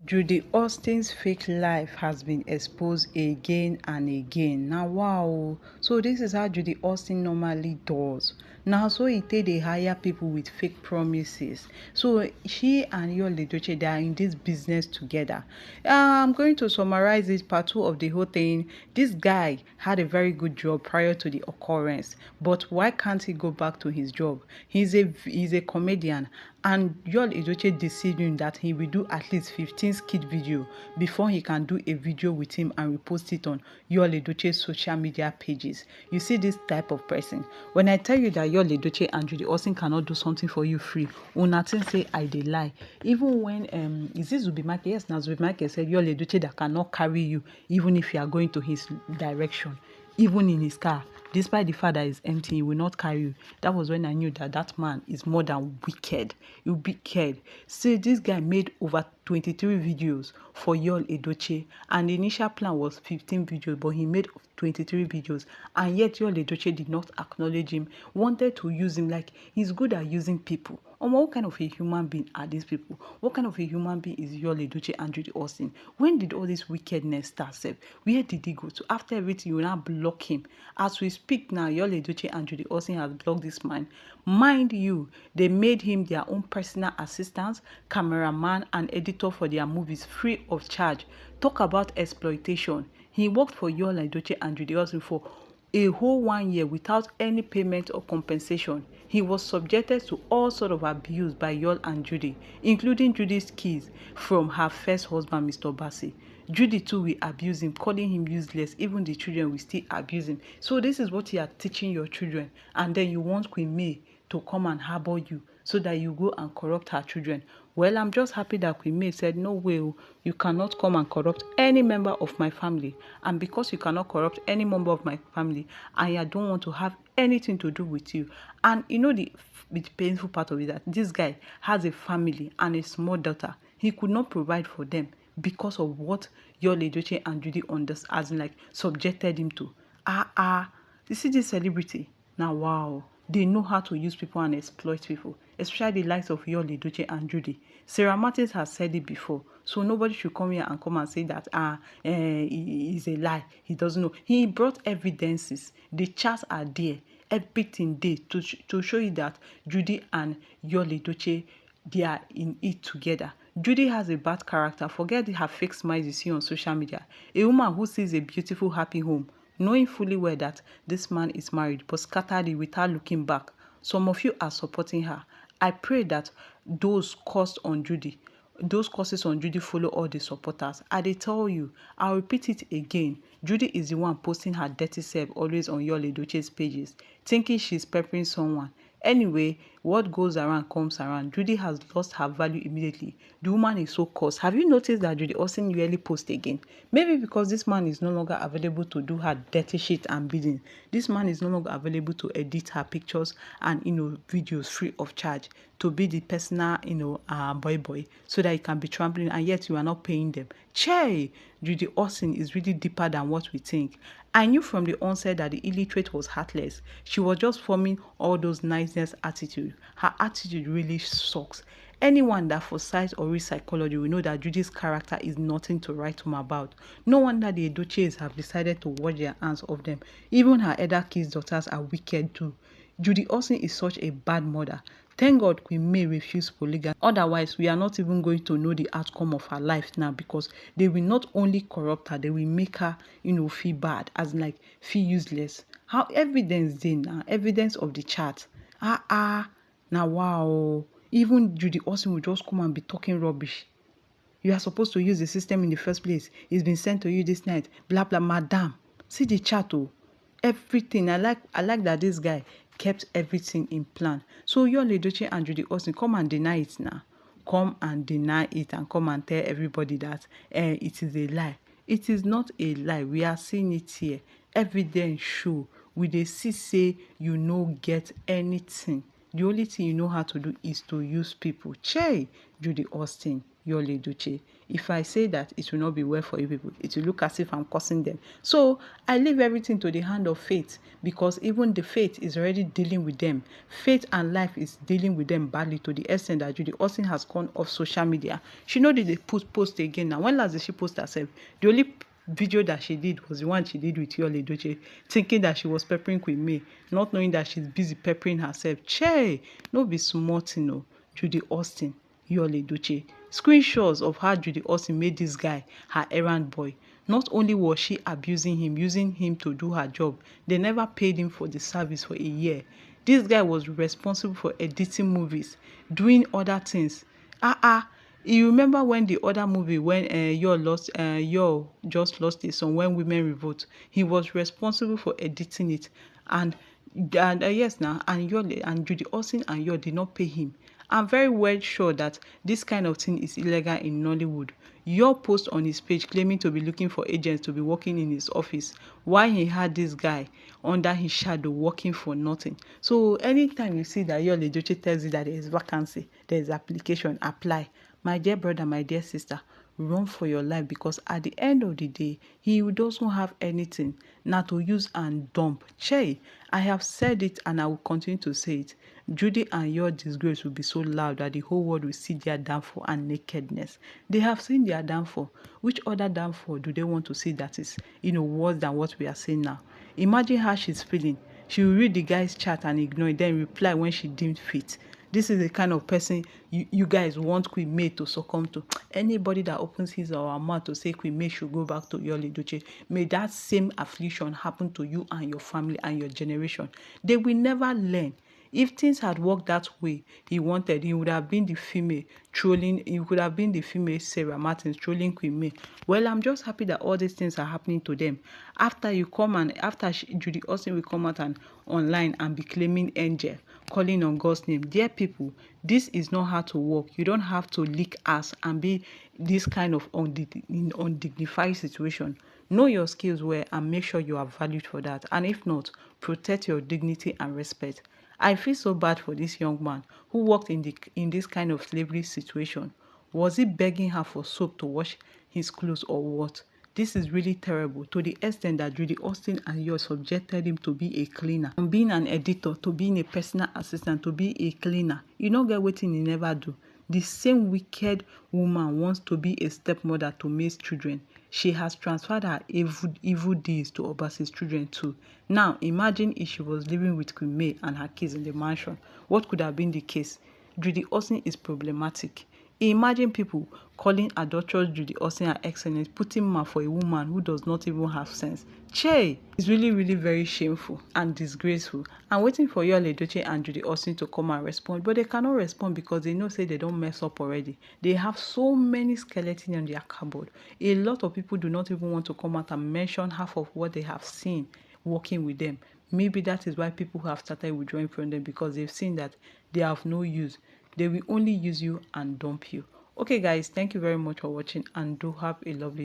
Judy Austin's fake life has been exposed again and again. Now, wow. So this is how Judy Austin normally does. Now, so it they hire people with fake promises. So she and Yul Edochie, they are in this business together. I'm going to summarize this part two of the whole thing. This guy had a very good job prior to the occurrence, but why can't he go back to his job? He's a comedian, and Yul Edochie deceived him that he will do at least 15 skit video before he can do a video with him and repost it on Yul Edochie's social media pages. You see this type of person. When I tell you that Yul Edochie and Judy Austin cannot do something for you free, una think say I dey lie. Even when is this Zubi Michael? Yes, now Zubi Michael said Yul Edochie that cannot carry you even if you are going to his direction, even in his car. Despite the fact that it's empty, he will not carry you. That was when I knew that that man is more than wicked. You wicked. See, this guy made over 23 videos for Yul Edochie, and the initial plan was 15 videos, but he made 23 videos, and yet Yul Edochie did not acknowledge him, wanted to use him. Like, he's good at using people. What kind of a human being are these people? What kind of a human being is Yul Edochie and Judy Austin? When did all this wickedness start? Where did he go to? After everything, you now block him. As we speak now, Yul Edochie and Judy Austin has blocked this man. Mind you, they made him their own personal assistant, cameraman, and editor for their movies free of charge. Talk about exploitation. He worked for Yul Edochie and Judy Austin for a whole 1 year without any payment or compensation. He was subjected to all sort of abuse by Yul and Judy, including Judy's kids from her first husband, Mr. Bassi. Judy too will abuse him, calling him useless. Even the children will still abuse him. So this is what you are teaching your children, and then you want Queen May to come and harbor you so that you go and corrupt her children. Well, I'm just happy that Queen May said, no way, you cannot come and corrupt any member of my family. And because you cannot corrupt any member of my family, I don't want to have anything to do with you. And you know the painful part of it, that this guy has a family and a small daughter. He could not provide for them because of what Yul Edochie and Judy subjected him to. You see this celebrity? Now, wow. They know how to use people and exploit people, especially the likes of Yul Edochie and Judy. Sarah Martins has said it before, so nobody should come here and say that is a lie. He doesn't know. He brought evidences. The charts are there. Everything there to show you that Judy and Yul Edochie, they are in it together. Judy has a bad character. Forget her fake smiles you see on social media. A woman who sees a beautiful, happy home, knowing fully well that this man is married, but scattered it without looking back. Some of you are supporting her. I pray that those curses on Judy follow all the supporters. I tell you, I'll repeat it again. Judy is the one posting her dirty self always on Yul Edochie's pages, thinking she's peppering someone. Anyway, what goes around comes around. Judy has lost her value immediately. The woman is so cursed. Have you noticed that Judy Austin rarely posts again? Maybe because this man is no longer available to do her dirty shit and bidding. This man is no longer available to edit her pictures and videos free of charge, to be the personal boy so that he can be trampling, and yet you are not paying them. Che, Judy Austin is really deeper than what we think. I knew from the onset that the illiterate was heartless. She was just forming all those niceness attitude. Her attitude really sucks. Anyone that foresees or reads psychology will know that Judy's character is nothing to write home about. No wonder the Edochies have decided to wash their hands off them. Even her elder kids' daughters are wicked too. Judy Austin is such a bad mother. Thank God Queen May refused polygamy. Otherwise, we are not even going to know the outcome of her life now, because they will not only corrupt her, they will make her, feel bad, feel useless. How evidence then now? Evidence of the chart. Now wow. Even Judy Austin will just come and be talking rubbish. You are supposed to use the system in the first place. It's been sent to you this night. Blah blah, madam. See the chat, everything. I like that this guy kept everything in plan. So Yul Edochie and Judy Austin, come and deny it now. Come and deny it and come and tell everybody that it is a lie. It is not a lie. We are seeing it here. Evidence show. We dey see say you no get anything. The only thing you know how to do is to use people. Che, Judy Austin, Yul Edochie. If I say that, it will not be well for you people. It will look as if I'm cursing them. So I leave everything to the hand of fate, because even the fate is already dealing with them. Fate and life is dealing with them badly, to the extent that Judy Austin has gone off social media. She know that they post again now. When last did she post herself? The only video that she did was the one she did with Yul Edochie, thinking that she was peppering Queen May, not knowing that she's busy peppering herself. Che, no be smart, you know. Judy Austin, Yul Edochie. Screenshots of how Judy Austin made this guy her errand boy. Not only was she abusing him, using him to do her job, they never paid him for the service for a year. This guy was responsible for editing movies, doing other things. You remember when the other movie, when Yul just lost his son, when women revolt, he was responsible for editing it, and yes now, and Yul and Judy Austin and Yul did not pay him. I'm very well sure that this kind of thing is illegal in Nollywood. Your post on his page claiming to be looking for agents to be working in his office, while he had this guy under his shadow working for nothing. So anytime you see that Yul Edochie tells you that there is vacancy, there is application, apply. My dear brother, my dear sister, run for your life, because at the end of the day, he doesn't have anything now to use and dump. Che, I have said it and I will continue to say it. Judy and your disgrace will be so loud that the whole world will see their downfall and nakedness. They have seen their downfall. Which other downfall do they want to see that is, worse than what we are seeing now? Imagine how she's feeling. She will read the guy's chat and ignore it, then reply when she deemed fit. This is the kind of person you guys want Queen May to succumb to. Anybody that opens his or her mouth to say Queen May should go back to Yul Edochie, may that same affliction happen to you and your family and your generation. They will never learn. If things had worked that way he wanted, he would have been the female trolling, he could have been the female Sarah Martins trolling Queen May. Well, I'm just happy that all these things are happening to them. After you come and Judy Austin will come out and online and be claiming angel, calling on God's name. Dear people, this is not how to work. You don't have to lick ass and be this kind of undignified situation. Know your skills well and make sure you are valued for that. And if not, protect your dignity and respect. I feel so bad for this young man who worked in this kind of slavery situation. Was he begging her for soap to wash his clothes or what? This is really terrible, to the extent that Judy Austin and Yul subjected him to be a cleaner. From being an editor to being a personal assistant to be a cleaner. You don't get wetin he never do. The same wicked woman wants to be a stepmother to May's children. She has transferred her evil deeds to Obasi's children too. Now, imagine if she was living with Queen May and her kids in the mansion. What could have been the case? Judy Austin is problematic. Imagine people calling adulterous Judy Austin her excellence, putting man for a woman who does not even have sense. Che, it's really, really very shameful and disgraceful. I'm waiting for Yul Edochie and Judy Austin to come and respond, but they cannot respond because they know say they don't mess up already. They have so many skeletons in their cupboard. A lot of people do not even want to come out and mention half of what they have seen working with them. Maybe that is why people have started withdrawing from them, because they've seen that they have no use. They will only use you and dump you. Okay guys, thank you very much for watching and do have a lovely